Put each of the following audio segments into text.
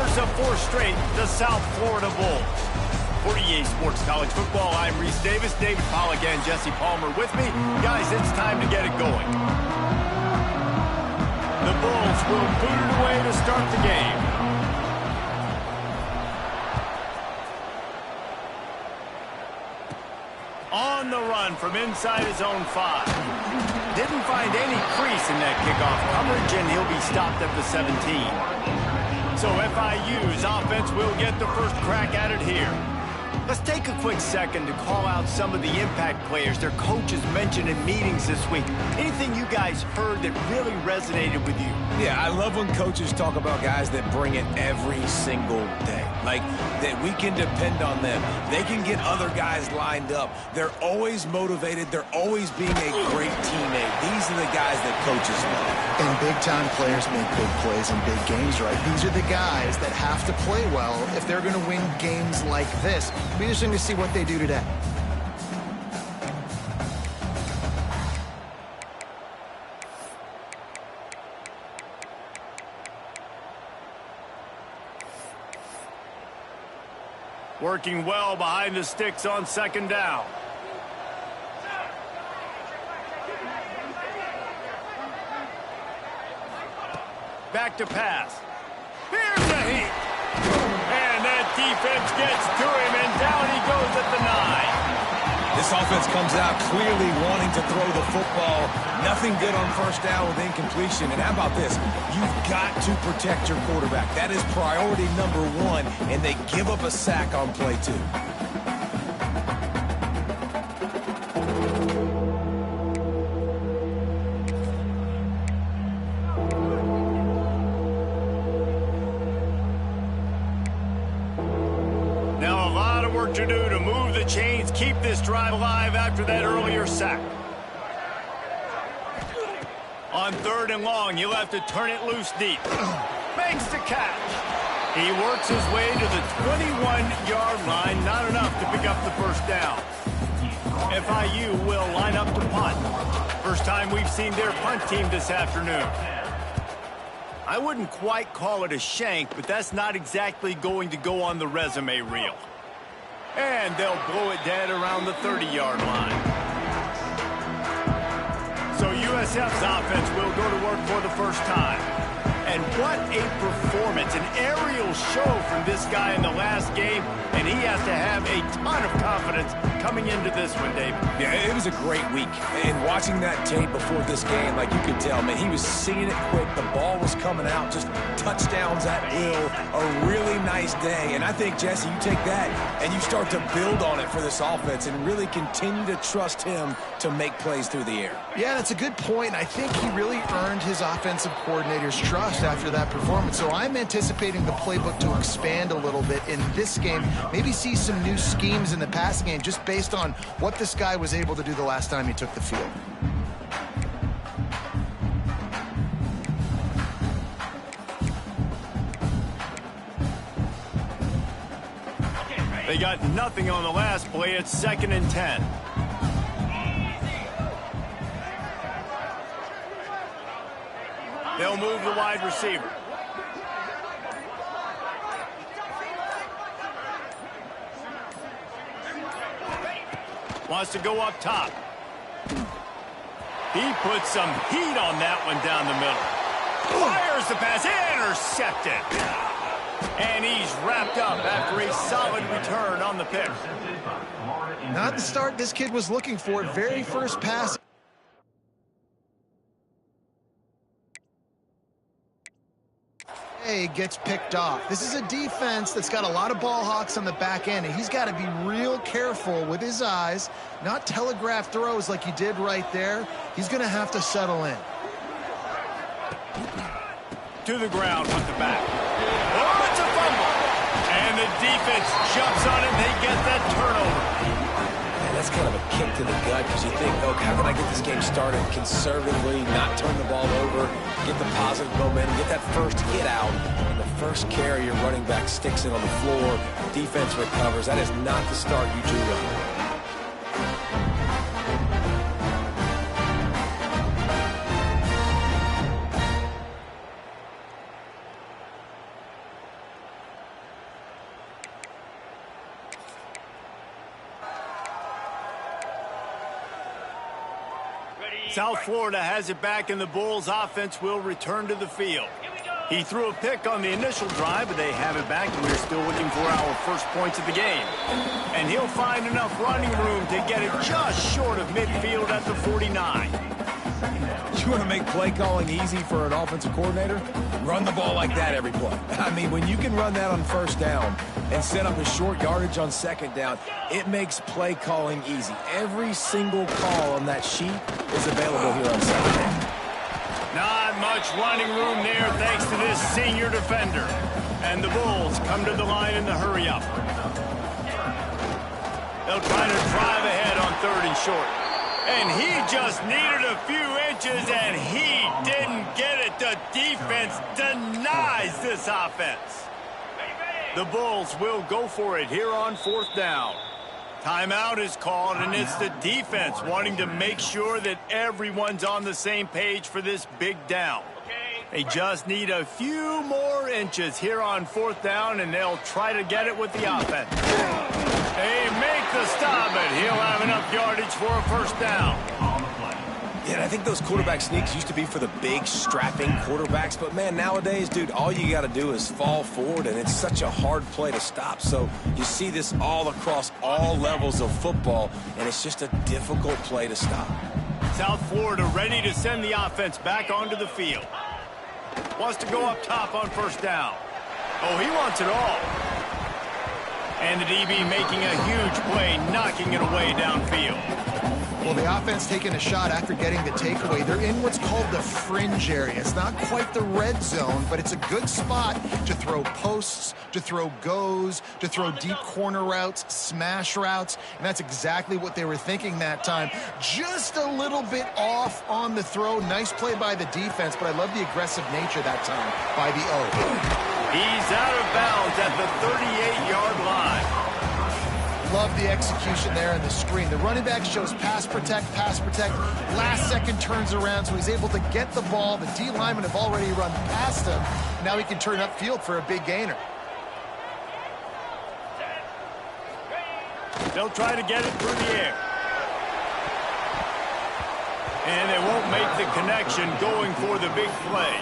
winners of 4 straight, the South Florida Bulls. For EA Sports College Football, I'm Reese Davis, David Pollack, and Jesse Palmer with me. Guys, it's time to get it going. The Bulls will boot it away to start the game. On the run from inside his own 5. Didn't find any crease in that kickoff coverage, and he'll be stopped at the 17. So FIU's offense will get the first crack at it here. Let's take a quick second to call out some of the impact players their coaches mentioned in meetings this week. Anything you guys heard that really resonated with you? Yeah, I love when coaches talk about guys that bring it every single day. Like, that we can depend on them. They can get other guys lined up. They're always motivated. They're always being a great teammate. These are the guys that coaches love. And big-time players make big plays in big games, right? These are the guys that have to play well if they're going to win games like this. It'll be interesting to see what they do today. Working well behind the sticks on second down. Back to pass. Here's the heat. And that defense gets to him, and down he goes at the 9. This offense comes out clearly wanting to throw the football. Nothing good on first down with incompletion. And how about this? You've got to protect your quarterback. That is priority number 1, and they give up a sack on play 2. To do to move the chains, keep this drive alive after that earlier sack. On 3rd and long, you'll have to turn it loose deep. Makes the catch. He works his way to the 21-yard line, not enough to pick up the first down. FIU will line up to punt. First time we've seen their punt team this afternoon. I wouldn't quite call it a shank, but that's not exactly going to go on the resume reel. And they'll blow it dead around the 30-yard line. So USF's offense will go to work for the first time. And what a performance, an aerial show from this guy in the last game, and he has to have a ton of confidence coming into this one, David. Yeah, it was a great week. And watching that tape before this game, like you could tell, man, he was seeing it quick. The ball was coming out, just touchdowns at will. A really nice day. And I think, Jesse, you take that and you start to build on it for this offense and really continue to trust him to make plays through the air. Yeah, that's a good point. I think he really earned his offensive coordinator's trust after that performance. So I'm anticipating the playbook to expand a little bit in this game. Maybe see some new schemes in the passing game just based on what this guy was able to do the last time he took the field. They got nothing on the last play. It's 2nd and 10. They'll move the wide receiver. Wants to go up top. He puts some heat on that one down the middle. Fires the pass. Intercepted. And he's wrapped up after a solid return on the pick. Not the start this kid was looking for. Very first pass. Gets picked off. This is a defense that's got a lot of ball hawks on the back end, and he's got to be real careful with his eyes, not telegraph throws like he did right there. He's going to have to settle in. To the ground with the back. Oh, it's a fumble. And the defense jumps on it, and they get that turnover. Man, that's kind of a kick to the gut because you think, oh, how can I get this game started conservatively, not turn the ball over, get the positive momentum, get that first hit out, and the first carry, your running back sticks it on the floor, defense recovers. That is not the start you drew on. South Florida has it back, and the Bulls offense will return to the field. He threw a pick on the initial drive, but they have it back, and we're still looking for our first points of the game. And he'll find enough running room to get it just short of midfield at the 49. You want to make play calling easy for an offensive coordinator? Run the ball like that every play. I mean, when you can run that on first down and set up a short yardage on second down, it makes play calling easy. Every single call on that sheet is available here on second down. Not much running room there thanks to this senior defender. And the Bulls come to the line in the hurry-up. They'll try to drive ahead on 3rd and short. And he just needed a few inches, and he didn't get it. The defense denies this offense. The Bulls will go for it here on 4th down. Timeout is called, and it's the defense wanting to make sure that everyone's on the same page for this big down. They just need a few more inches here on 4th down, and they'll try to get it with the offense. They make the stop, and he'll have enough yardage for a first down. Yeah, and I think those quarterback sneaks used to be for the big, strapping quarterbacks. But, man, nowadays, dude, all you got to do is fall forward, and it's such a hard play to stop. So you see this all across all levels of football, and it's just a difficult play to stop. South Florida ready to send the offense back onto the field. Wants to go up top on first down. Oh, he wants it all. And the DB making a huge play, knocking it away downfield. Well, the offense taking a shot after getting the takeaway. They're in what's called the fringe area. It's not quite the red zone, but it's a good spot to throw posts, to throw goes, to throw deep corner routes, smash routes, and that's exactly what they were thinking that time. Just a little bit off on the throw. Nice play by the defense, but I love the aggressive nature that time by the O. He's out of bounds at the 38-yard line. Love the execution there in the screen. The running back shows pass protect, last second turns around, so he's able to get the ball. The D linemen have already run past him. Now he can turn upfield for a big gainer. They'll try to get it through the air. And they won't make the connection going for the big play.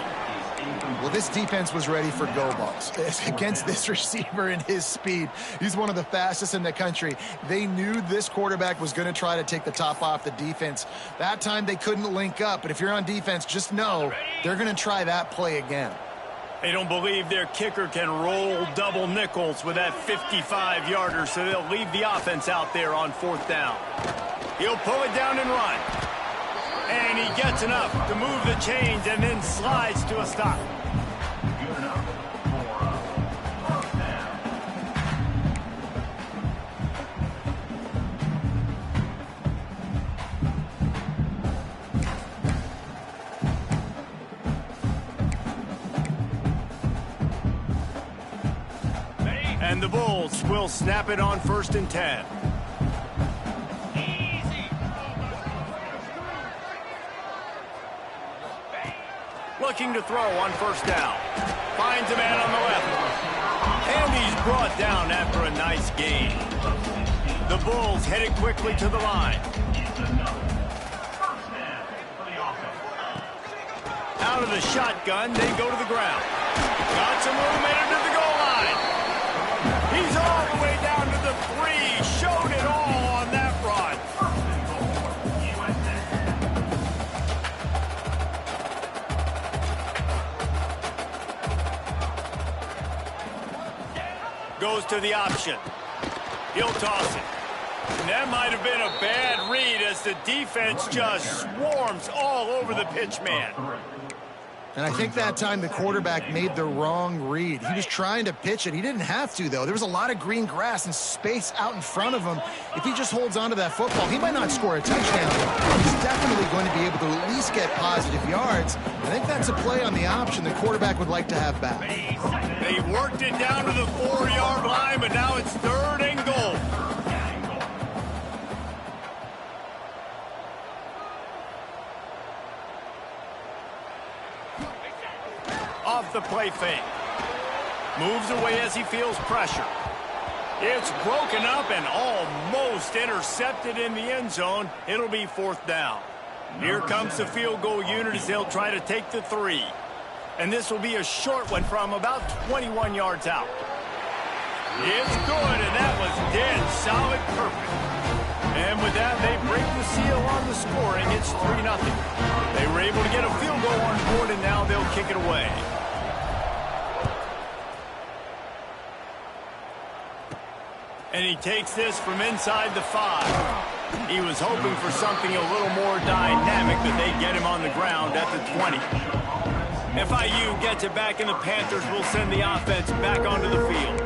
Well, this defense was ready for go balls against this receiver and his speed. He's one of the fastest in the country. They knew this quarterback was going to try to take the top off the defense. That time they couldn't link up, but if you're on defense, just know they're going to try that play again. They don't believe their kicker can roll double nickels with that 55-yarder, so they'll leave the offense out there on 4th down. He'll pull it down and run. And he gets enough to move the chains and then slides to a stop. And the Bulls will snap it on 1st and 10. Looking to throw on 1st down. Finds a man on the left. And he's brought down after a nice gain. The Bulls headed quickly to the line. Out of the shotgun, they go to the ground. Got some room headed to the goal line. He's all the way down to the 3. Showed it all on that run. Goes to the option. He'll toss it. And that might have been a bad read as the defense just swarms all over the pitch man. And I think that time the quarterback made the wrong read. He was trying to pitch it. He didn't have to, though. There was a lot of green grass and space out in front of him. If he just holds on to that football, he might not score a touchdown. He's definitely going to be able to at least get positive yards. I think that's a play on the option the quarterback would like to have back. They worked it down to the 4-yard line, but now it's 3rd and goal. Off the play fake. Moves away as he feels pressure. It's broken up and almost intercepted in the end zone. It'll be 4th down. Here comes the field goal unit as they'll try to take the 3. And this will be a short one from about 21 yards out. It's good, and that was dead solid perfect. And with that, they break the seal on the scoring. It's 3-0. They were able to get a field goal on board, and now they'll kick it away. And he takes this from inside the 5. He was hoping for something a little more dynamic, but they get him on the ground at the 20. FIU gets it back, and the Panthers will send the offense back onto the field.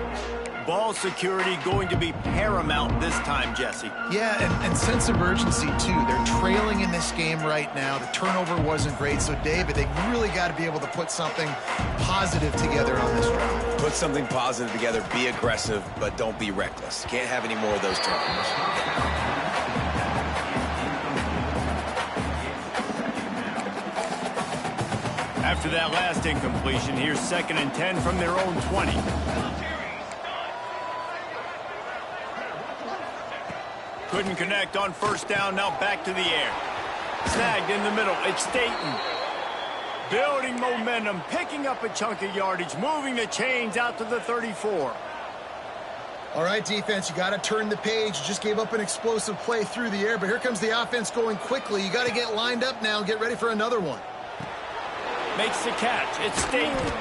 Ball security going to be paramount this time, Jesse. Yeah, and sense of urgency, too. They're trailing in this game right now. The turnover wasn't great. So, David, they really got to be able to put something positive together on this drive. Put something positive together. Be aggressive, but don't be reckless. Can't have any more of those turnovers. After that last incompletion, here's 2nd and 10 from their own 20. Couldn't connect on 1st down, now back to the air. Snagged in the middle, it's Staten. Building momentum, picking up a chunk of yardage, moving the chains out to the 34. All right, defense, you got to turn the page. You just gave up an explosive play through the air, but here comes the offense going quickly. You got to get lined up now and get ready for another one. Makes the catch, it's Staten.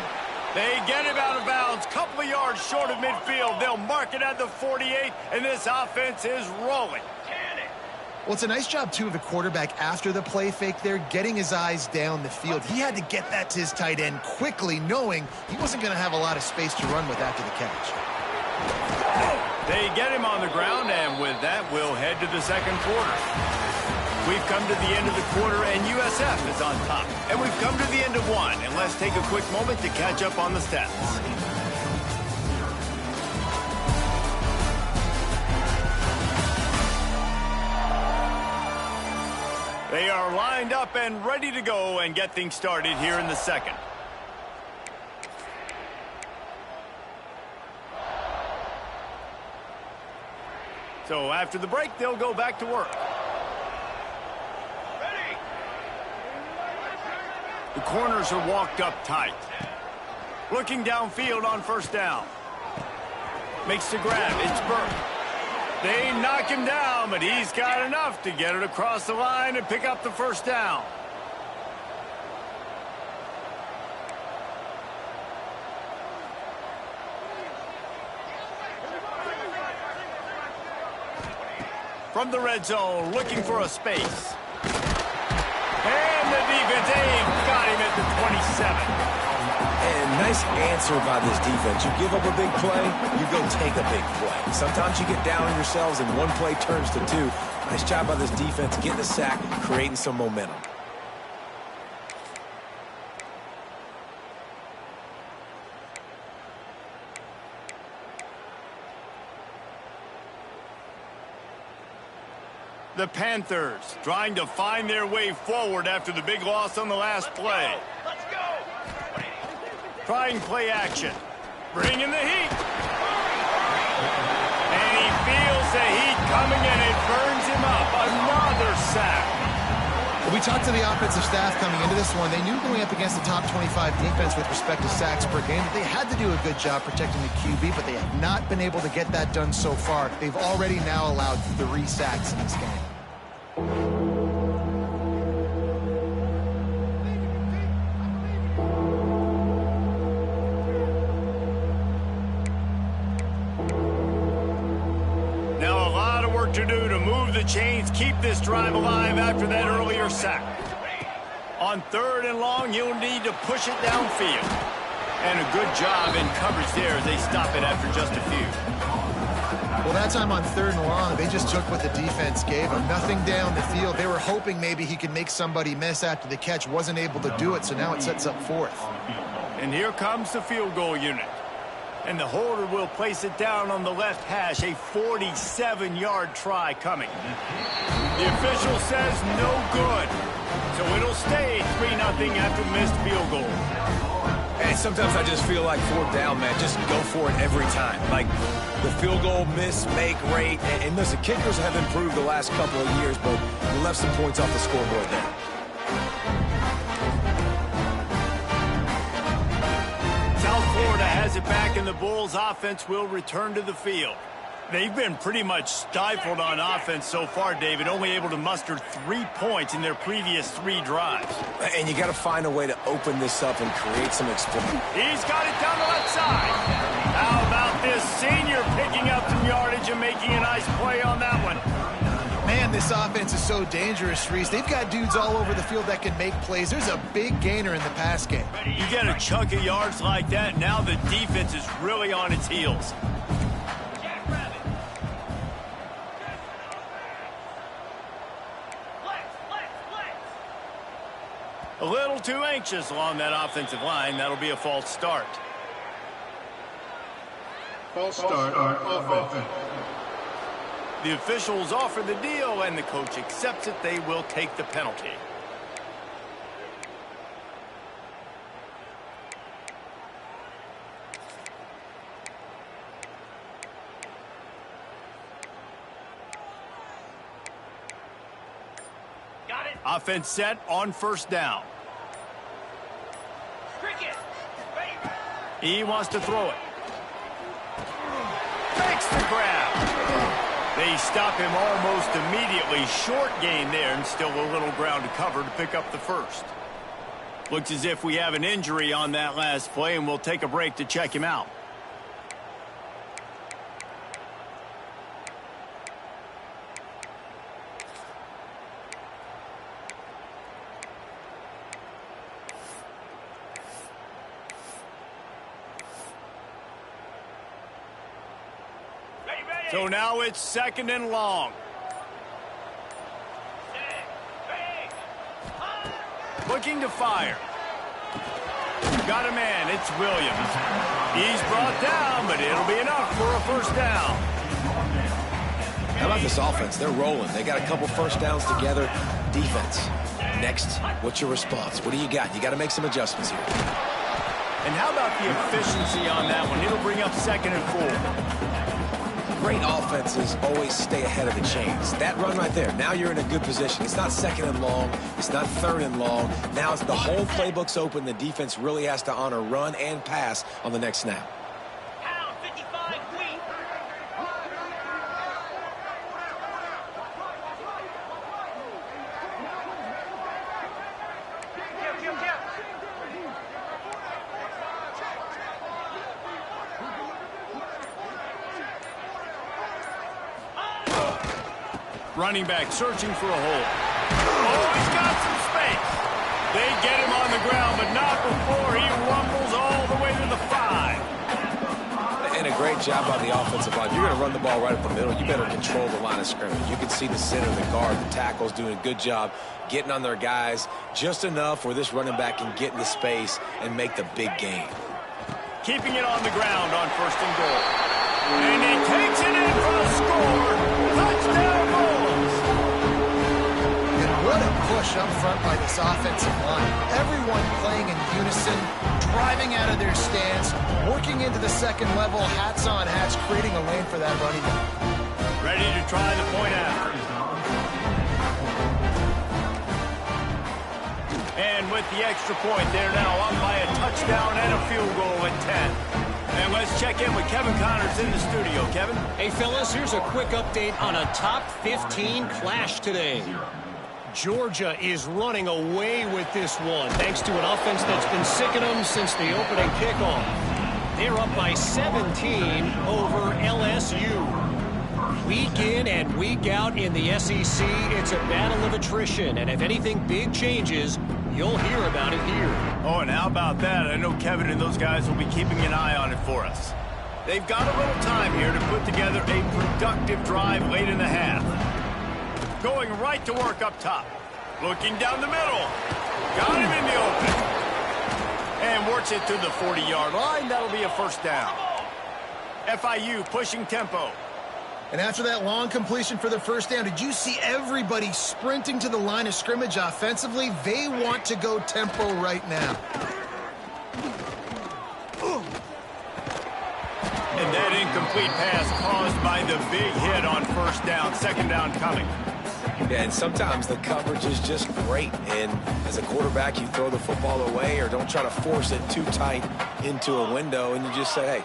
They get him out of bounds, couple of yards short of midfield. They'll mark it at the 48, and this offense is rolling. Well, it's a nice job, too, of the quarterback after the play fake there, getting his eyes down the field. He had to get that to his tight end quickly, knowing he wasn't going to have a lot of space to run with after the catch. They get him on the ground, and with that, we'll head to the 2nd quarter. We've come to the end of the quarter, and USF is on top. And we've come to the end of one, and let's take a quick moment to catch up on the stats. They are lined up and ready to go and get things started here in the 2nd. So after the break, they'll go back to work. The corners are walked up tight. Looking downfield on 1st down. Makes the grab. It's Burke. They knock him down, but he's got enough to get it across the line and pick up the 1st down. From the red zone, looking for a space. And the defense got him at the 27. And nice answer by this defense. You give up a big play, you go take a big play. Sometimes you get down on yourselves and one play turns to 2. Nice job by this defense getting a sack, creating some momentum. The Panthers trying to find their way forward after the big loss on the last play. Let's go. Trying play action. Bringing the heat. And he feels the heat coming and it burns him up. Another sack. We talked to the offensive staff coming into this one. They knew going up against the top 25 defense with respect to sacks per game that they had to do a good job protecting the QB, but they have not been able to get that done so far. They've already now allowed 3 sacks in this game. Now a lot of work to do to move the chains, keep this drive alive after that earlier sack. On 3rd and long, you'll need to push it downfield. And a good job in coverage there as they stop it after just a few. Well, that time on 3rd and long, they just took what the defense gave them. Nothing down the field. They were hoping maybe he could make somebody miss after the catch. Wasn't able to do it, so now it sets up 4th. And here comes the field goal unit. And the holder will place it down on the left hash. A 47-yard try coming. The official says no good. So it'll stay 3-0 after the missed field goal. And sometimes I just feel like fourth down, man, just go for it every time. Like the field goal miss-make rate. And listen, kickers have improved the last couple of years, but you left some points off the scoreboard there. South Florida has it back, and the Bulls offense will return to the field. They've been pretty much stifled on offense so far, David, only able to muster 3 points in their previous 3 drives. And you got to find a way to open this up and create some explosion. He's got it down the left side. How about this senior picking up some yardage and making a nice play on that one? Man, this offense is so dangerous, Reese. They've got dudes all over the field that can make plays. There's a big gainer in the pass game. You get a chunk of yards like that, now the defense is really on its heels. A little too anxious along that offensive line. That'll be a false start. False start on offense. The officials offer the deal, and the coach accepts it. They will take the penalty. Got it. Offense set on first down. He wants to throw it. Makes the grab. They stop him almost immediately. Short gain there, and still a little ground to cover to pick up the first. Looks as if we have an injury on that last play, and we'll take a break to check him out. So now it's second and long. Looking to fire. Got a man. It's Williams. He's brought down, but it'll be enough for a first down. How about this offense? They're rolling. They got a couple first downs together. Defense. Next, what's your response? What do you got? You got to make some adjustments here. And how about the efficiency on that one? It'll bring up second and 4. Great offenses always stay ahead of the chains. That run right there, now you're in a good position. It's not second and long. It's not third and long. Now it's the whole playbook's open. The defense really has to honor run and pass on the next snap. Running back searching for a hole. Oh, he's got some space. They get him on the ground, but not before he rumbles all the way to the 5. And a great job by the offensive line. You're going to run the ball right up the middle. You better control the line of scrimmage. You can see the center, the guard, the tackles doing a good job getting on their guys just enough where this running back can get into space and make the big gain. Keeping it on the ground on first and goal. And he takes it in for a score. Touchdown Bulls. And what a push up front by this offensive line. Everyone playing in unison, driving out of their stance, working into the second level, hats on hats, creating a lane for that running back. Ready to try the point after. And with the extra point, they're now up by a touchdown and a field goal at 10. And let's check in with Kevin Connors in the studio. Kevin? Hey, fellas, here's a quick update on a top 15 clash today. Georgia is running away with this one, thanks to an offense that's been sicking them since the opening kickoff. They're up by 17 over LSU. Week in and week out in the SEC, it's a battle of attrition. And if anything big changes, you'll hear about it here. Oh, and how about that? I know Kevin and those guys will be keeping an eye on it for us. They've got a little time here to put together a productive drive late in the half. Going right to work up top. Looking down the middle. Got him in the open. And works it to the 40-yard line. That'll be a first down. FIU pushing tempo. And after that long completion for the first down, did you see everybody sprinting to the line of scrimmage offensively? They want to go tempo right now. And that incomplete pass caused by the big hit on first down. Second down coming. Yeah, and sometimes the coverage is just great. And as a quarterback, you throw the football away or don't try to force it too tight into a window. And you just say, hey,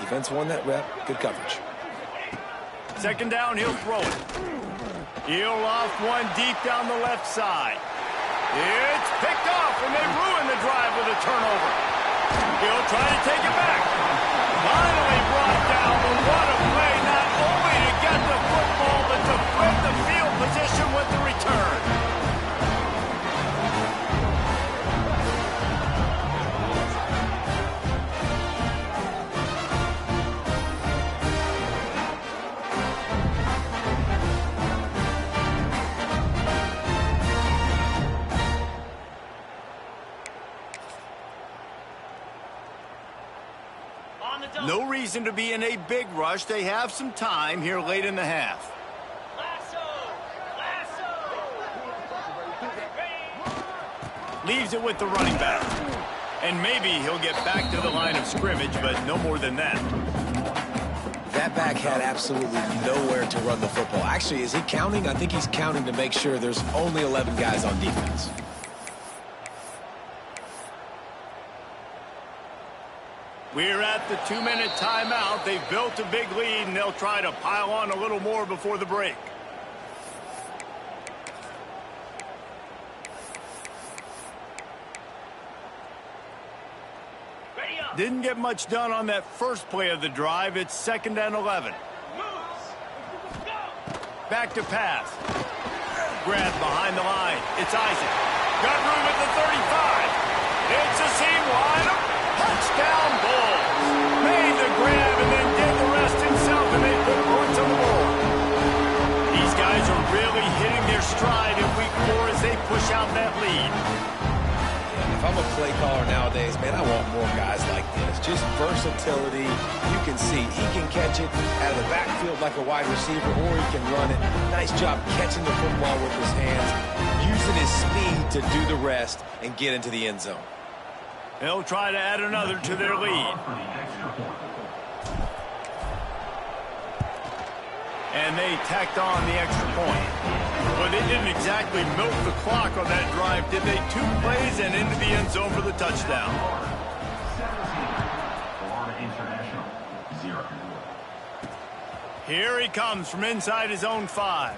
defense won that rep. Good coverage. Second down, he'll throw it. He'll off one deep down the left side. It's picked off, and they ruin the drive with a turnover. He'll try to take it back. Finally brought down, but what a play, not only to get the football, but to flip the field position with the return. No reason to be in a big rush. They have some time here late in the half. Leaves it with the running back. And maybe he'll get back to the line of scrimmage, but no more than that. That back had absolutely nowhere to run the football. Actually, is he counting? I think he's counting to make sure there's only 11 guys on defense. We're at the 2-minute timeout. They've built a big lead, and they'll try to pile on a little more before the break. Didn't get much done on that first play of the drive. It's 2nd and 11. Back to pass. Grab behind the line. It's Isaac. Got room at the 35. It's a seam wide. Touchdown Bulls. Made the grab and then did the rest himself, and they put points on the board. These guys are really hitting their stride in week 4 as they push out that lead. If I'm a play caller nowadays, man, I want more guys like this. Just versatility. You can see he can catch it out of the backfield like a wide receiver, or he can run it. Nice job catching the football with his hands, using his speed to do the rest and get into the end zone. They'll try to add another to their lead. And they tacked on the extra point. Well, they didn't exactly milk the clock on that drive, did they? 2 plays and into the end zone for the touchdown. Here he comes from inside his own 5.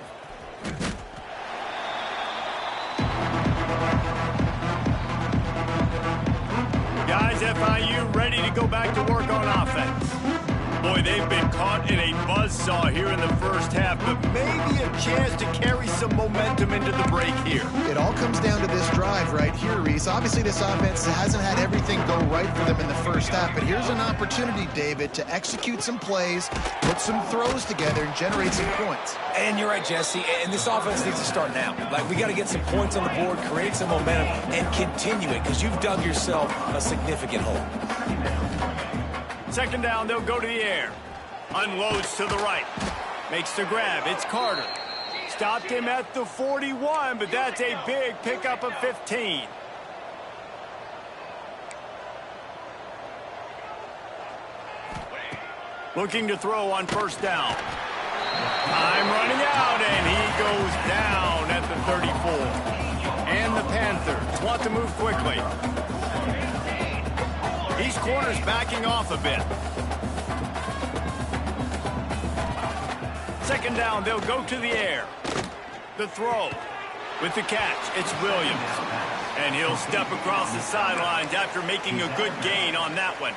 Guys, FIU ready to go back to work on offense. Boy, they've been caught in a buzzsaw here in the first half, but maybe a chance to carry some momentum into the break here. It all comes down to this drive right here, Reese. Obviously, this offense hasn't had everything go right for them in the first half, but here's an opportunity, David, to execute some plays, put some throws together, and generate some points. And you're right, Jesse, and this offense needs to start now. Like, we got to get some points on the board, create some momentum, and continue it, because you've dug yourself a significant hole. 2nd down, they'll go to the air. Unloads to the right. Makes the grab. It's Carter. Stopped him at the 41, but that's a big pickup of 15. Looking to throw on first down. Time running out, and he goes down at the 34. And the Panthers want to move quickly. These corners backing off a bit. 2nd down, they'll go to the air. The throw. With the catch, it's Williams. And he'll step across the sidelines after making a good gain on that one.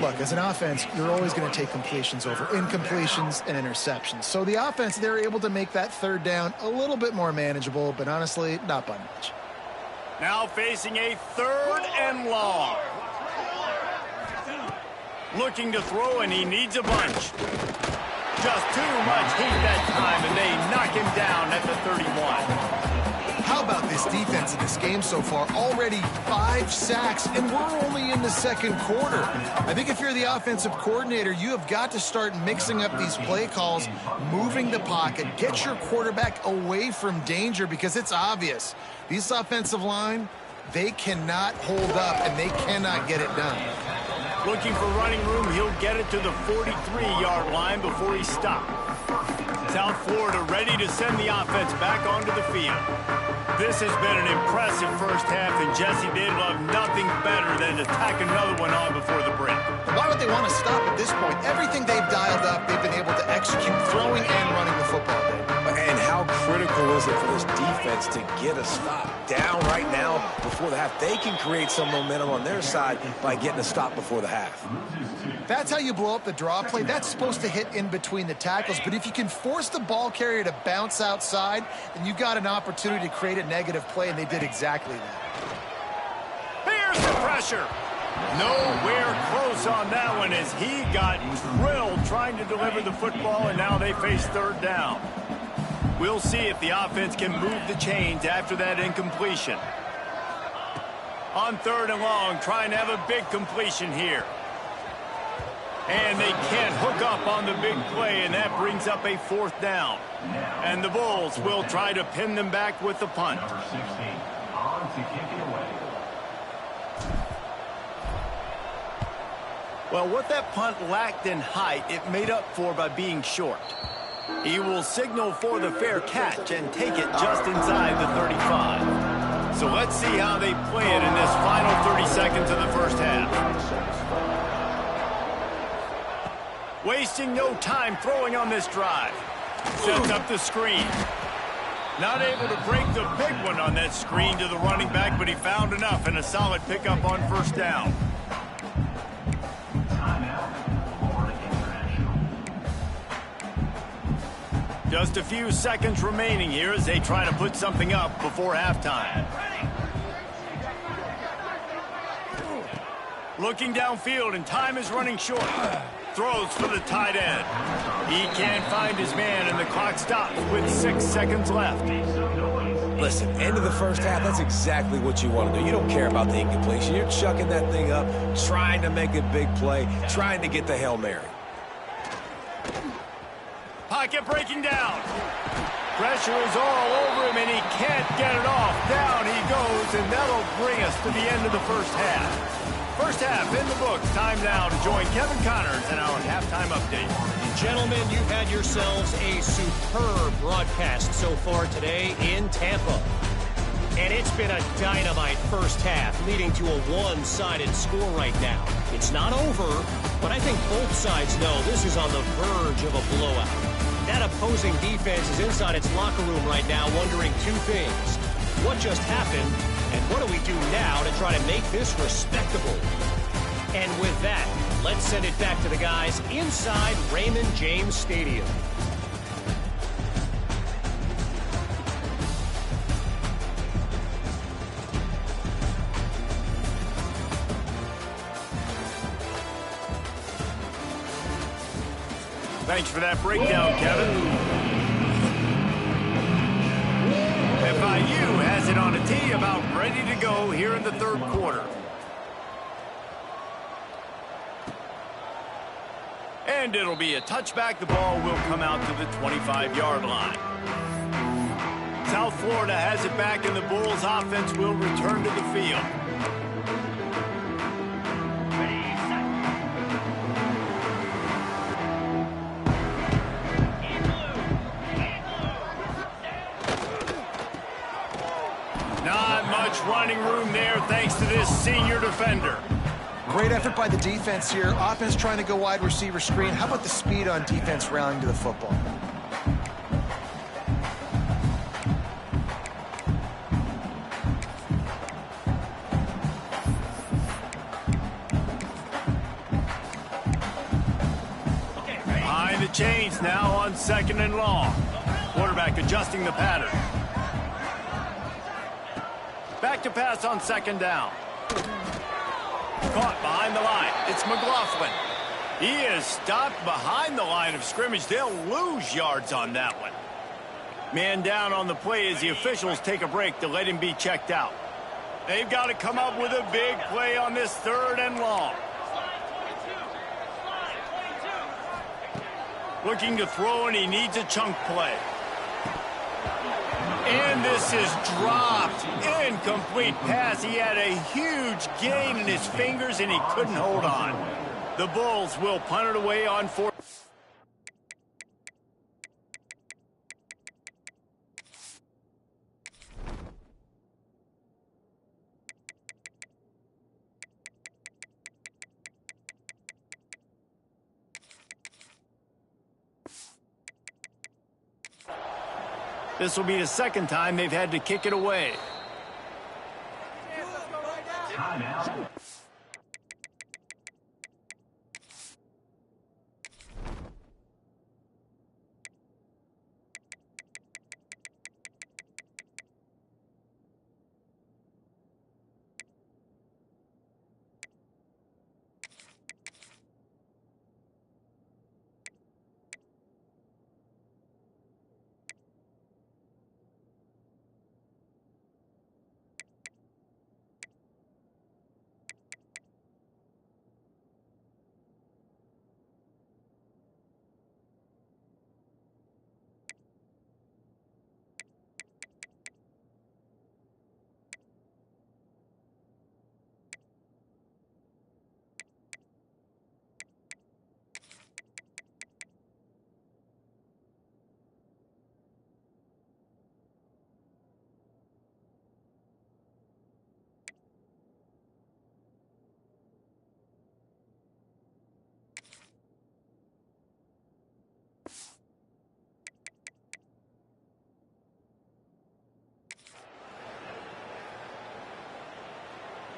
Look, as an offense, you're always going to take completions over incompletions and interceptions. So the offense, they're able to make that 3rd down a little bit more manageable, but honestly, not by much. Now facing a 3rd and long. Looking to throw, and he needs a bunch. Just too much heat that time, and they knock him down at the 31. How about this defense in this game so far? Already 5 sacks, and we're only in the 2nd quarter. I think if you're the offensive coordinator, you have got to start mixing up these play calls, moving the pocket, get your quarterback away from danger, because it's obvious. These offensive line, they cannot hold up, and they cannot get it done. Looking for running room, he'll get it to the 43-yard line before he stopped. South Florida ready to send the offense back onto the field. This has been an impressive first half, and Jesse, they'd love nothing better than to tack another one on before the break. Why would they want to stop at this point? Everything they've dialed up, they've been able to execute throwing and running the football. And how critical is it for this defense to get a stop down right now before the half? They can create some momentum on their side by getting a stop before the half. That's how you blow up the draw play. That's supposed to hit in between the tackles. But if you can force the ball carrier to bounce outside, then you've got an opportunity to create a negative play, and they did exactly that. Here's the pressure. Nowhere close on that one as he got drilled trying to deliver the football, and now they face third down. We'll see if the offense can move the chains after that incompletion. On third and long, trying to have a big completion here. And they can't hook up on the big play, and that brings up a fourth down. And the Bulls will try to pin them back with the punt. Well, what that punt lacked in height, it made up for by being short. He will signal for the fair catch and take it just inside the 35. So let's see how they play it in this final 30 seconds of the first half. Wasting no time throwing on this drive. Sets up the screen. Not able to break the big one on that screen to the running back, but he found enough and a solid pickup on first down. Just a few seconds remaining here as they try to put something up before halftime. Looking downfield, and time is running short. Throws for the tight end. He can't find his man, and the clock stops with 6 seconds left. Listen, end of the first half, that's exactly what you want to do. You don't care about the incompletion. You're chucking that thing up, trying to make a big play, trying to get the Hail Mary. Pocket breaking down. Pressure is all over him, and he can't get it off. Down he goes, and that'll bring us to the end of the first half. First half in the books. Time now to join Kevin Connors in our halftime update. Gentlemen, you've had yourselves a superb broadcast so far today in Tampa. And it's been a dynamite first half, leading to a one-sided score right now. It's not over, but I think both sides know this is on the verge of a blowout. That opposing defense is inside its locker room right now wondering two things. What just happened, and what do we do now to try to make this respectable? And with that, let's send it back to the guys inside Raymond James Stadium. Thanks for that breakdown, Kevin. FIU has it on a tee, about ready to go here in the third quarter. And it'll be a touchback. The ball will come out to the 25-yard line. South Florida has it back, and the Bulls offense will return to the field. Not much running room there thanks to this senior defender. Great effort by the defense here. Offense trying to go wide receiver screen. How about the speed on defense rallying to the football? Behind the chains now on second and long. Quarterback adjusting the pattern. Back to pass on second down. Caught behind the line. It's McLaughlin. He is stopped behind the line of scrimmage. They'll lose yards on that one. Man down on the play as the officials take a break to let him be checked out. They've got to come up with a big play on this third and long. Looking to throw, and he needs a chunk play. And this is dropped. Incomplete pass. He had a huge gain in his fingers, and he couldn't hold on. The Bulls will punt it away on fourth. This will be the second time they've had to kick it away. Timeout.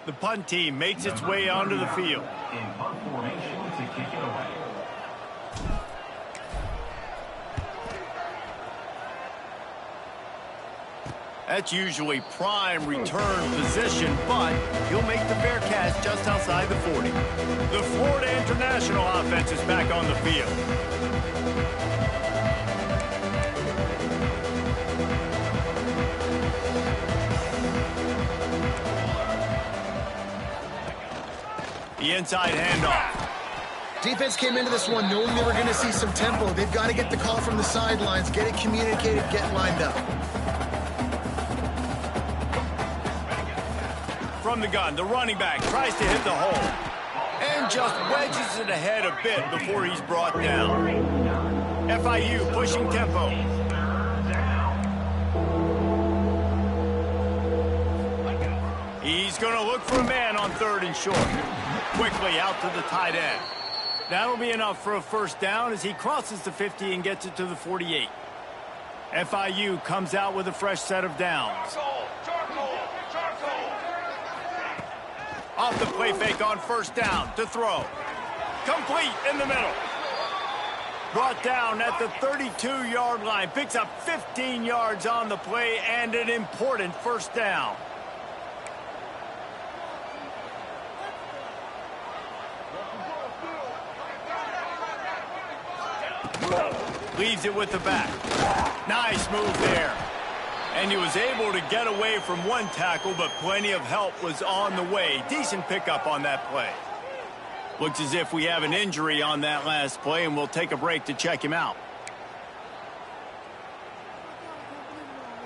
The punt team makes its way onto the field. In punt formation to kick it away. That's usually prime return position, but he'll make the fair catch just outside the 40. The Florida International offense is back on the field. The inside handoff. Defense came into this one knowing they were going to see some tempo. They've got to get the call from the sidelines, get it communicated, get lined up. From the gun, the running back tries to hit the hole and just wedges it ahead a bit before he's brought down. FIU pushing tempo. He's going to look for a man on third and short. Quickly out to the tight end. That'll be enough for a first down as he crosses the 50 and gets it to the 48. FIU comes out with a fresh set of downs. Off the play fake on first down to throw. Complete in the middle. Brought down at the 32-yard line. Picks up 15 yards on the play and an important first down. Leaves it with the back. Nice move there. And he was able to get away from one tackle, but plenty of help was on the way. Decent pickup on that play. Looks as if we have an injury on that last play, and we'll take a break to check him out.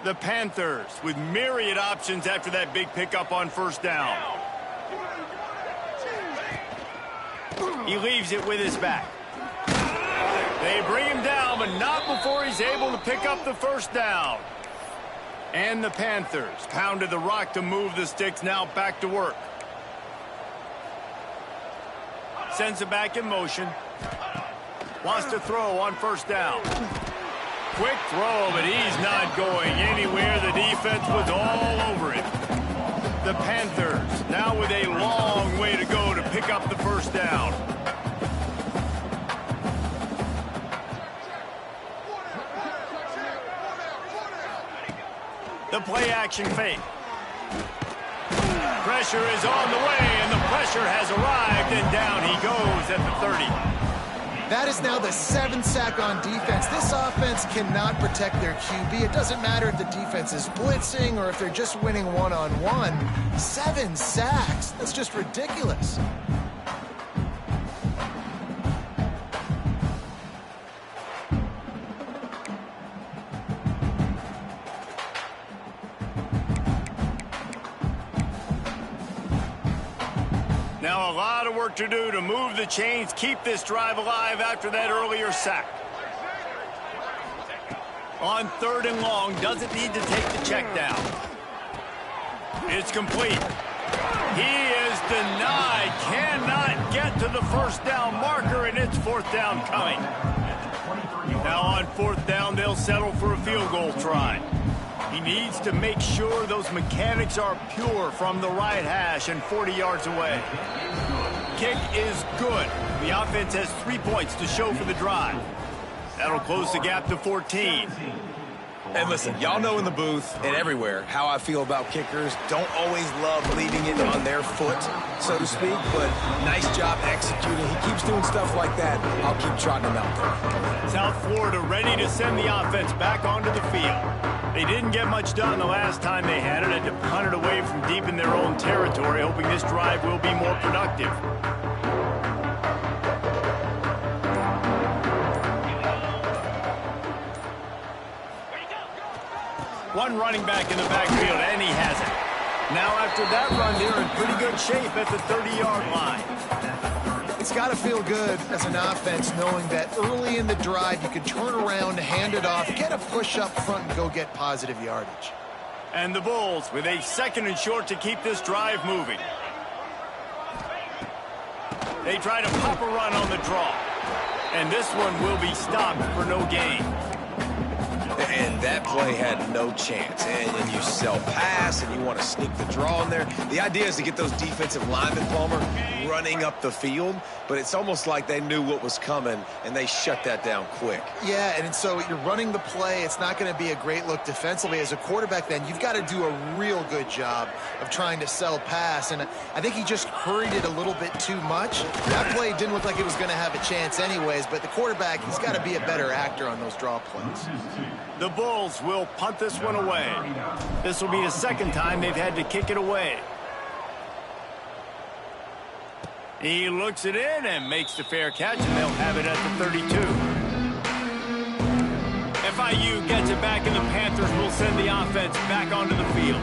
The Panthers with myriad options after that big pickup on first down. He leaves it with his back. They bring him down, but not before he's able to pick up the first down. And the Panthers pounded the rock to move the sticks, now back to work. Sends it back in motion. Wants to throw on first down. Quick throw, but he's not going anywhere. The defense was all over it. The Panthers now with a long way to go to pick up the first down. The play-action fake. Pressure is on the way, and the pressure has arrived, and down he goes at the 30. That is now the 7th sack on defense. This offense cannot protect their QB. It doesn't matter if the defense is blitzing or if they're just winning one-on-one. 7 sacks. That's just ridiculous. work to do to move the chains, keep this drive alive after that earlier sack. On 3rd and long, doesn't need to take the check down. It's complete. He is denied, cannot get to the first down marker, and it's 4th down coming. Now on 4th down, they'll settle for a field goal try. He needs to make sure those mechanics are pure from the right hash and 40 yards away. Kick is good. The offense has 3 points to show for the drive. That'll close the gap to 14. And listen, y'all know in the booth and everywhere how I feel about kickers. Don't always love leaving it on their foot, so to speak, but nice job executing. He keeps doing stuff like that. I'll keep trotting him out there. South Florida ready to send the offense back onto the field. They didn't get much done the last time they had it, to punt it away from deep in their own territory, hoping this drive will be more productive. One running back in the backfield, and he has it. Now after that run, they're in pretty good shape at the 30-yard line. It's got to feel good as an offense knowing that early in the drive you can turn around, hand it off, get a push up front, and go get positive yardage. And the Bulls with a 2nd and short to keep this drive moving. They try to pop a run on the draw. And this one will be stopped for no gain. And that play had no chance. And you sell pass, and you want to sneak the draw in there. The idea is to get those defensive linemen, Palmer, running up the field. But it's almost like they knew what was coming, and they shut that down quick. Yeah, and so you're running the play. It's not going to be a great look defensively. As a quarterback, then, you've got to do a real good job of trying to sell pass. And I think he just hurried it a little bit too much. That play didn't look like it was going to have a chance anyways, but the quarterback, he's got to be a better actor on those draw plays. The Bulls will punt this one away. This will be the 2nd time they've had to kick it away. He looks it in and makes the fair catch, and they'll have it at the 32. FIU gets it back, and the Panthers will send the offense back onto the field.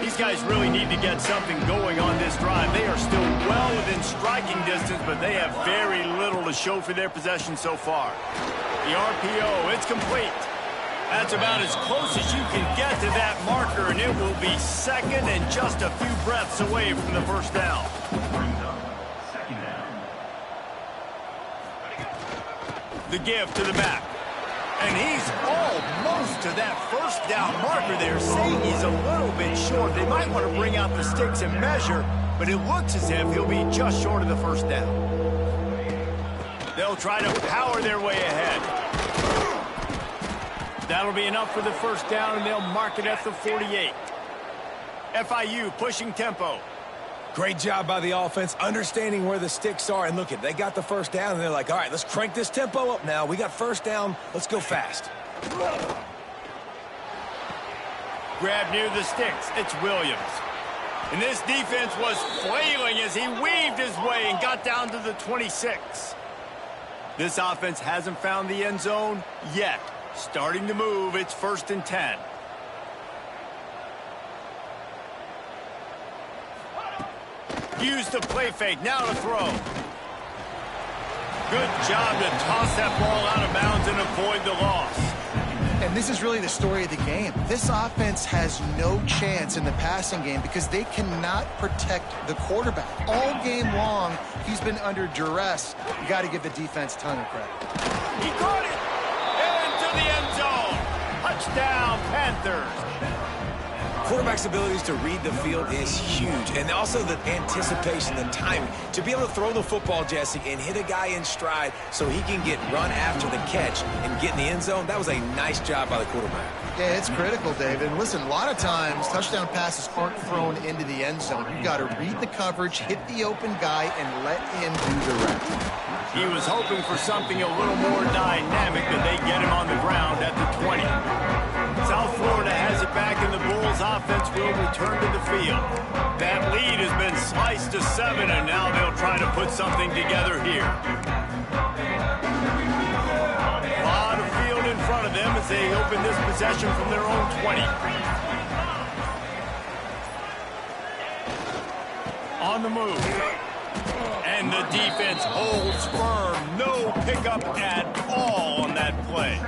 These guys really need to get something going on this drive. They are still well within striking distance, but they have very little to show for their possession so far. The RPO, it's complete. That's about as close as you can get to that marker, and it will be 2nd and just a few breaths away from the first down. The give to the back. And he's almost to that first down marker. They're saying he's a little bit short. They might want to bring out the sticks and measure, but it looks as if he'll be just short of the first down. They'll try to power their way ahead. That'll be enough for the first down, and they'll mark it at the 48. FIU pushing tempo. Great job by the offense, understanding where the sticks are. And look, they got the first down, and they're like, all right, let's crank this tempo up now. We got first down. Let's go fast. Grab near the sticks. It's Williams. And this defense was flailing as he weaved his way and got down to the 26. This offense hasn't found the end zone yet. Starting to move, it's 1st and 10. Use the play fake, now to throw. Good job to toss that ball out of bounds and avoid the loss. And this is really the story of the game. This offense has no chance in the passing game because they cannot protect the quarterback. All game long, he's been under duress. You got to give the defense a ton of credit. He caught it! The end zone. Touchdown, Panthers. Quarterback's abilities to read the field is huge. And also the anticipation, the timing. To be able to throw the football, Jesse, and hit a guy in stride so he can get run after the catch and get in the end zone, that was a nice job by the quarterback. Yeah, it's critical, David. And listen, a lot of times touchdown passes aren't thrown into the end zone. You've got to read the coverage, hit the open guy, and let him do the rest. He was hoping for something a little more dynamic, but they get him on the ground at the 20. South Florida has it back, and the Bulls offense will return to the field. That lead has been sliced to 7, and now they'll try to put something together here. A lot of field in front of them as they open this possession from their own 20. On the move. And the defense holds firm. No pickup at all on that play.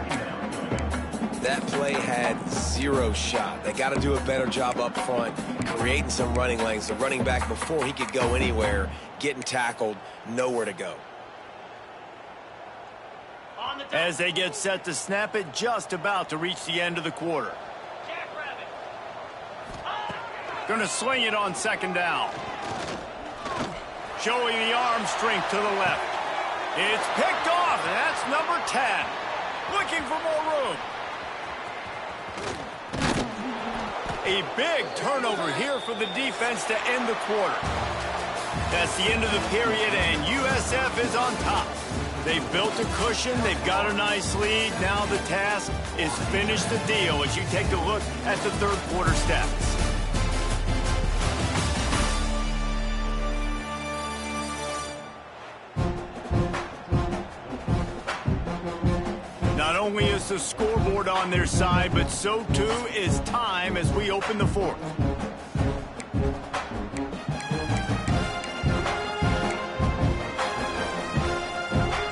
That play had zero shot. They got to do a better job up front, creating some running lanes. The running back, before he could go anywhere, getting tackled, nowhere to go. As they get set to snap it, just about to reach the end of the quarter. Going to swing it on second down. Showing the arm strength to the left. It's picked off, and that's number 10. Looking for more room. A big turnover here for the defense to end the quarter. That's the end of the period, and USF is on top. They've built a cushion. They've got a nice lead. Now the task is finish the deal as you take a look at the third quarter stats. Not only is the scoreboard on their side, but so too is time as we open the fourth.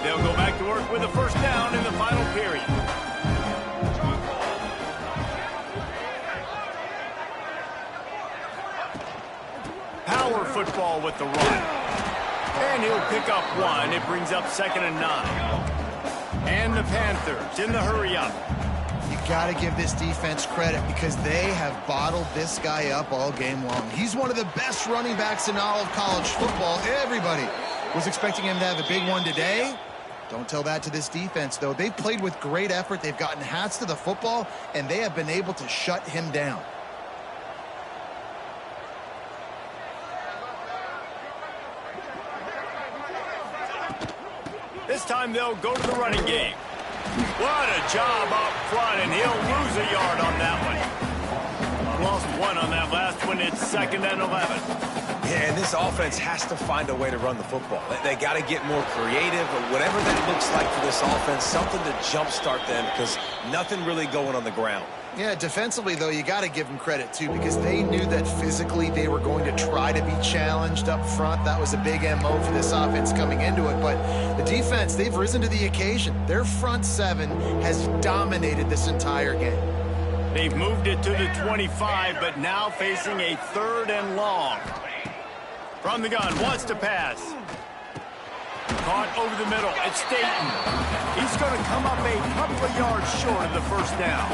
They'll go back to work with a first down in the final period. Power football with the run. And he'll pick up one. It brings up 2nd and 9. And the Panthers in the hurry-up. You got to give this defense credit because they have bottled this guy up all game long. He's one of the best running backs in all of college football. Everybody was expecting him to have a big one today. Don't tell that to this defense, though. They've played with great effort. They've gotten hats to the football, and they have been able to shut him down. This time they'll go to the running game. What a job up front, and he'll lose a yard on that one. Lost one on that last one. It's 2nd and 11. Yeah, and this offense has to find a way to run the football. They got to get more creative, or whatever that looks like for this offense, something to jumpstart them because nothing really going on the ground. Yeah, defensively, though, you got to give them credit, too, because they knew that physically they were going to try to be challenged up front. That was a big MO for this offense coming into it. But the defense, they've risen to the occasion. Their front seven has dominated this entire game. They've moved it to the 25, but now facing a 3rd and long. From the gun, wants to pass. Caught over the middle. It's Staten. He's going to come up a couple of yards short of the first down.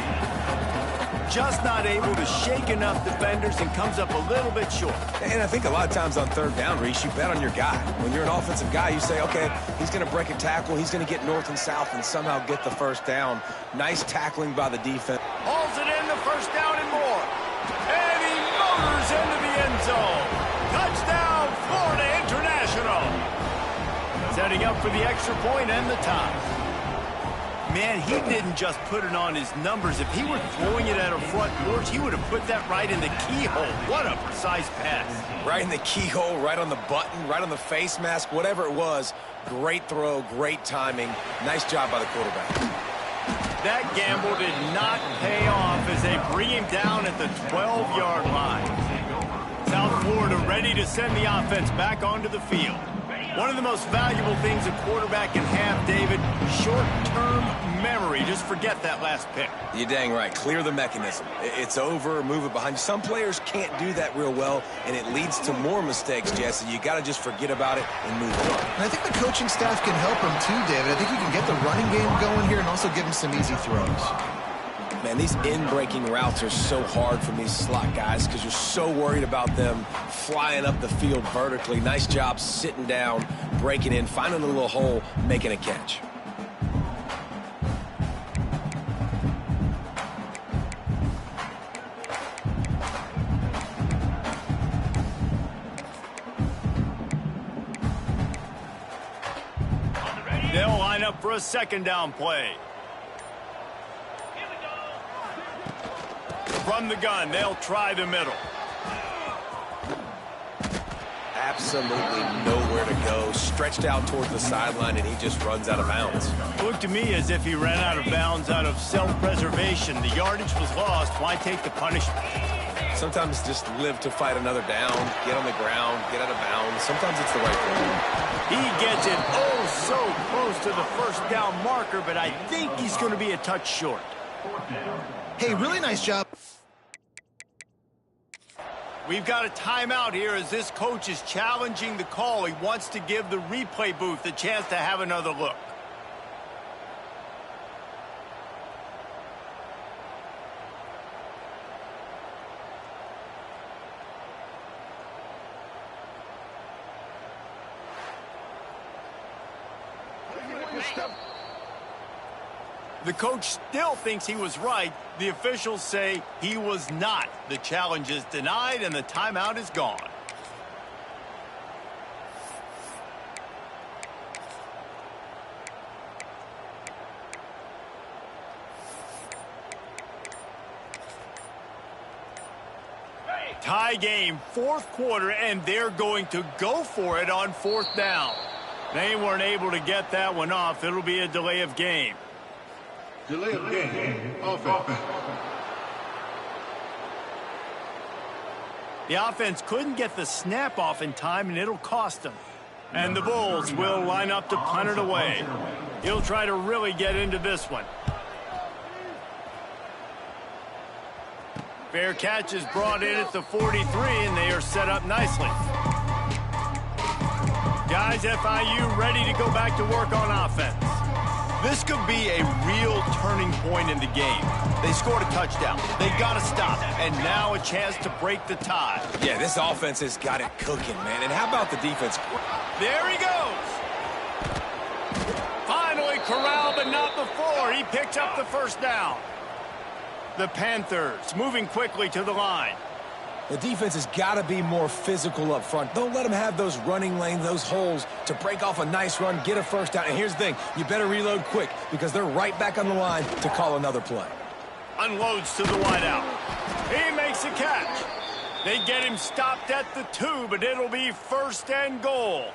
Just not able to shake enough defenders and comes up a little bit short. And I think a lot of times on 3rd down, Reese, you bet on your guy. When you're an offensive guy, you say, okay, he's going to break a tackle. He's going to get north and south and somehow get the first down. Nice tackling by the defense. Hauls it in, the first down and more. And he motors into the end zone. Touchdown, Florida International. Setting up for the extra point and the tie. Man, he didn't just put it on his numbers. If he were throwing it at a front porch, he would have put that right in the keyhole. What a precise pass. Right in the keyhole, right on the button, right on the face mask, whatever it was. Great throw, great timing. Nice job by the quarterback. That gamble did not pay off as they bring him down at the 12-yard line. South Florida ready to send the offense back onto the field. One of the most valuable things a quarterback can have, David, short-term memory. Just forget that last pick. You're dang right. Clear the mechanism. It's over, move it behind you. Some players can't do that real well, and it leads to more mistakes, Jesse. You got to just forget about it and move on. And I think the coaching staff can help him too, David. I think you can get the running game going here and also give him some easy throws. Man, these in-breaking routes are so hard from these slot guys because you're so worried about them flying up the field vertically. Nice job sitting down, breaking in, finding a little hole, making a catch. They'll line up for a 2nd down play. From the gun, they'll try the middle. Absolutely nowhere to go. Stretched out towards the sideline, and he just runs out of bounds. Looked to me as if he ran out of bounds out of self-preservation. The yardage was lost. Why take the punishment? Sometimes just live to fight another down, get on the ground, get out of bounds. Sometimes it's the right thing. He gets it oh so close to the first down marker, but I think he's going to be a touch short. Hey, really nice job. We've got a timeout here as this coach is challenging the call. He wants to give the replay booth a chance to have another look. The coach still thinks he was right. The officials say he was not. The challenge is denied and the timeout is gone. Tie game, fourth quarter, and they're going to go for it on fourth down. They weren't able to get that one off. It'll be a delay of game. Delay of game. Offense. The offense couldn't get the snap off in time, and it'll cost them. And the Bulls will line up to punt it away. He'll try to really get into this one. Fair catch is brought in at the 43, and they are set up nicely. Guys, FIU ready to go back to work on offense. This could be a real turning point in the game. They scored a touchdown. They got to stop, and now a chance to break the tie. Yeah, this offense has got it cooking, man. And how about the defense? There he goes. Finally corralled, but not before. He picks up the first down. The Panthers moving quickly to the line. The defense has got to be more physical up front. Don't let them have those running lanes, those holes to break off a nice run, get a first down. And here's the thing, you better reload quick because they're right back on the line to call another play. Unloads to the wideout. He makes a catch. They get him stopped at the 2, but it'll be first and goal.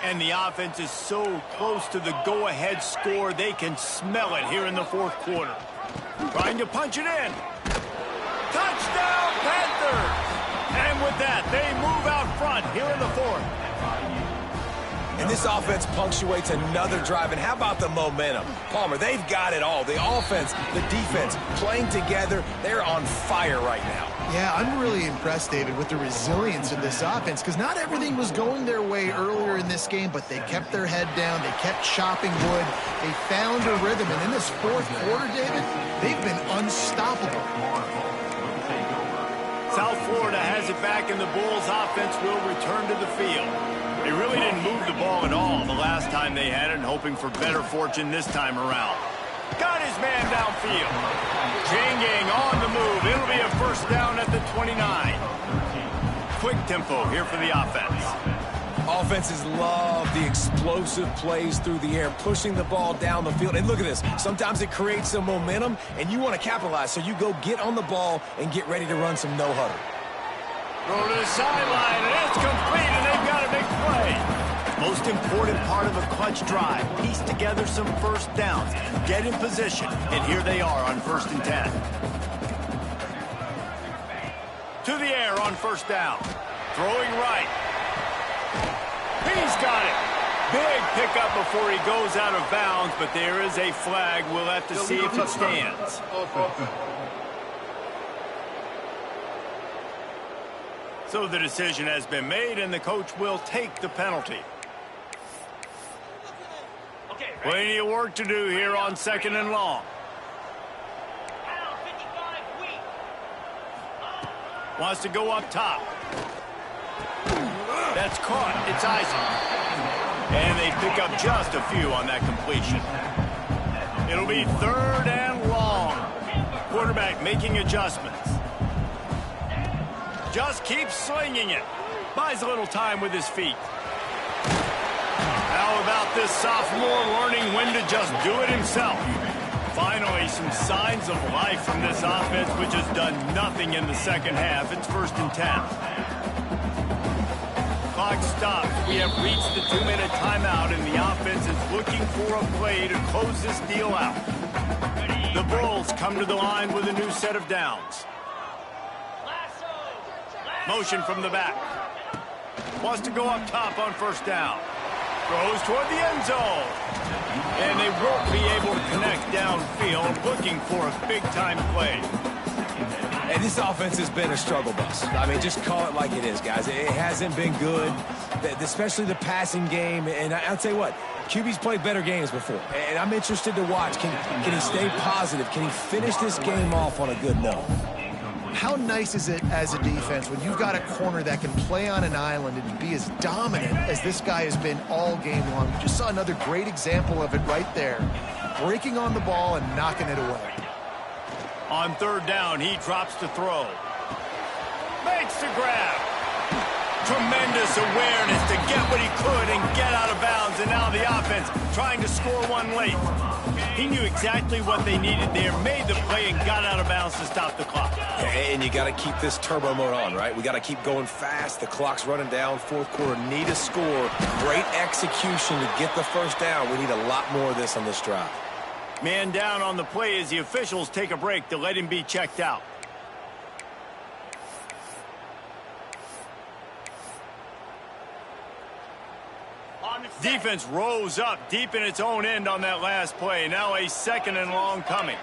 And the offense is so close to the go-ahead score, they can smell it here in the fourth quarter. Trying to punch it in. Touchdown, Panthers! And with that, they move out front here in the fourth. And this offense punctuates another drive. And how about the momentum? Palmer, they've got it all. The offense, the defense, playing together. They're on fire right now. Yeah, I'm really impressed, David, with the resilience of this offense because not everything was going their way earlier in this game, but they kept their head down. They kept chopping wood. They found a rhythm. And in this fourth quarter, David, they've been unstoppable. South Florida has it back, and the Bulls offense will return to the field. They really didn't move the ball at all the last time they had it, and hoping for better fortune this time around. Got his man downfield. Chain gang on the move. It'll be a first down at the 29. Quick tempo here for the offense. Offenses love the explosive plays through the air, pushing the ball down the field. And look at this. Sometimes it creates some momentum, and you want to capitalize. So you go get on the ball and get ready to run some no-huddle. Throw to the sideline, and it's complete, and they've got a big play. Most important part of a clutch drive. Piece together some first downs. Get in position, and here they are on 1st and 10. To the air on first down. Throwing right. He's got it. Big pickup before he goes out of bounds, but there is a flag. We'll have to see if it stands. So the decision has been made, and the coach will take the penalty. Plenty of work to do here on 2nd and long. Wants to go up top. That's caught. It's Isaac. And they pick up just a few on that completion. It'll be 3rd and long. Quarterback making adjustments. Just keeps slinging it. Buys a little time with his feet. How about this sophomore learning when to just do it himself? Finally, some signs of life from this offense, which has done nothing in the second half. It's 1st and 10. Clock stops. We have reached the 2-minute timeout, and the offense is looking for a play to close this deal out. The Bulls come to the line with a new set of downs. Motion from the back. Wants to go up top on first down. Throws toward the end zone. And they won't be able to connect downfield, looking for a big-time play. And this offense has been a struggle bus. I mean, just call it like it is, guys. It hasn't been good, especially the passing game. And I'll tell you what, QB's played better games before. And I'm interested to watch. Can he stay positive? Can he finish this game off on a good note? How nice is it as a defense when you've got a corner that can play on an island and be as dominant as this guy has been all game long? We just saw another great example of it right there. Breaking on the ball and knocking it away. On third down, he drops to throw. Makes the grab. Tremendous awareness to get what he could and get out of bounds. And now the offense trying to score one late. He knew exactly what they needed there, made the play, and got out of bounds to stop the clock. And you got to keep this turbo mode on, right? We got to keep going fast. The clock's running down. Fourth quarter, need a score. Great execution to get the first down. We need a lot more of this on this drive. Man down on the play as the officials take a break to let him be checked out. Defense rose up deep in its own end on that last play. Now a second and long coming.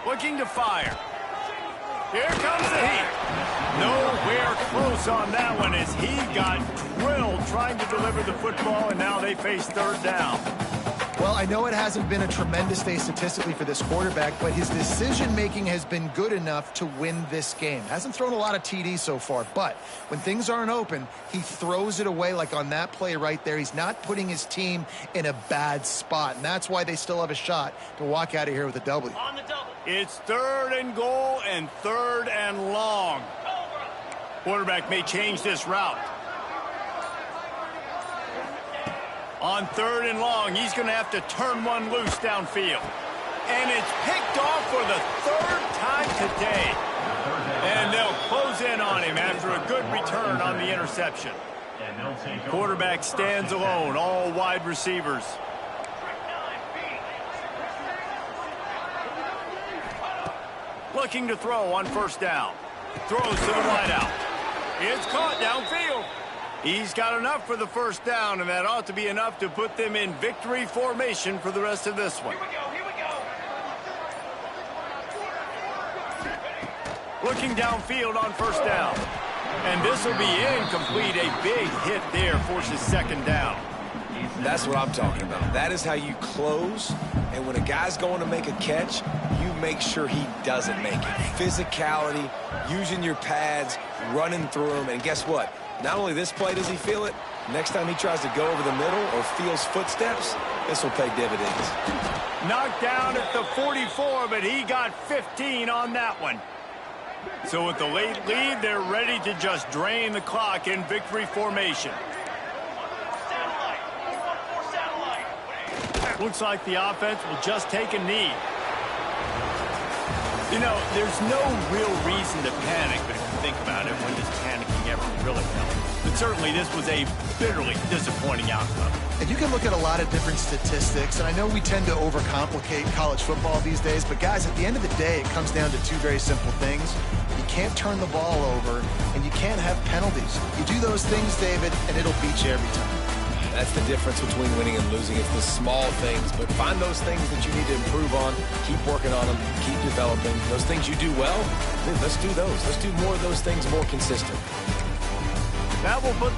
Looking to fire. Here comes the heat. Nowhere close on that one as he got drilled trying to deliver the football, and now they face third down. Well, I know it hasn't been a tremendous day statistically for this quarterback, but his decision-making has been good enough to win this game. Hasn't thrown a lot of TDs so far, but when things aren't open, he throws it away like on that play right there. He's not putting his team in a bad spot, and that's why they still have a shot to walk out of here with a W. On the double. It's third and goal and third and long. Quarterback may change this route. On third and long, he's going to have to turn one loose downfield. And it's picked off for the third time today. And they'll close in on him after a good return on the interception. Quarterback stands alone, all wide receivers. Looking to throw on first down. Throws to the wideout. It's caught downfield. He's got enough for the first down, and that ought to be enough to put them in victory formation for the rest of this one. Here we go. Looking downfield on first down. And this will be incomplete. A big hit there forces second down. That's what I'm talking about. That is how you close. And when a guy's going to make a catch, you make sure he doesn't make it. Physicality, using your pads, running through them. And guess what? Not only this play does he feel it, next time he tries to go over the middle or feels footsteps, this will pay dividends. Knocked down at the 44, but he got 15 on that one. So with the late lead, they're ready to just drain the clock in victory formation. Looks like the offense will just take a knee. You know, there's no real reason to panic, but if you think about it, when does panicking ever really help? But certainly this was a bitterly disappointing outcome. And you can look at a lot of different statistics, and I know we tend to overcomplicate college football these days, but guys, at the end of the day, it comes down to two very simple things. You can't turn the ball over, and you can't have penalties. You do those things, David, and it'll beat you every time. That's the difference between winning and losing. It's the small things, but find those things that you need to improve on. Keep working on them. Keep developing. Those things you do well, let's do those. Let's do more of those things more consistent. That will put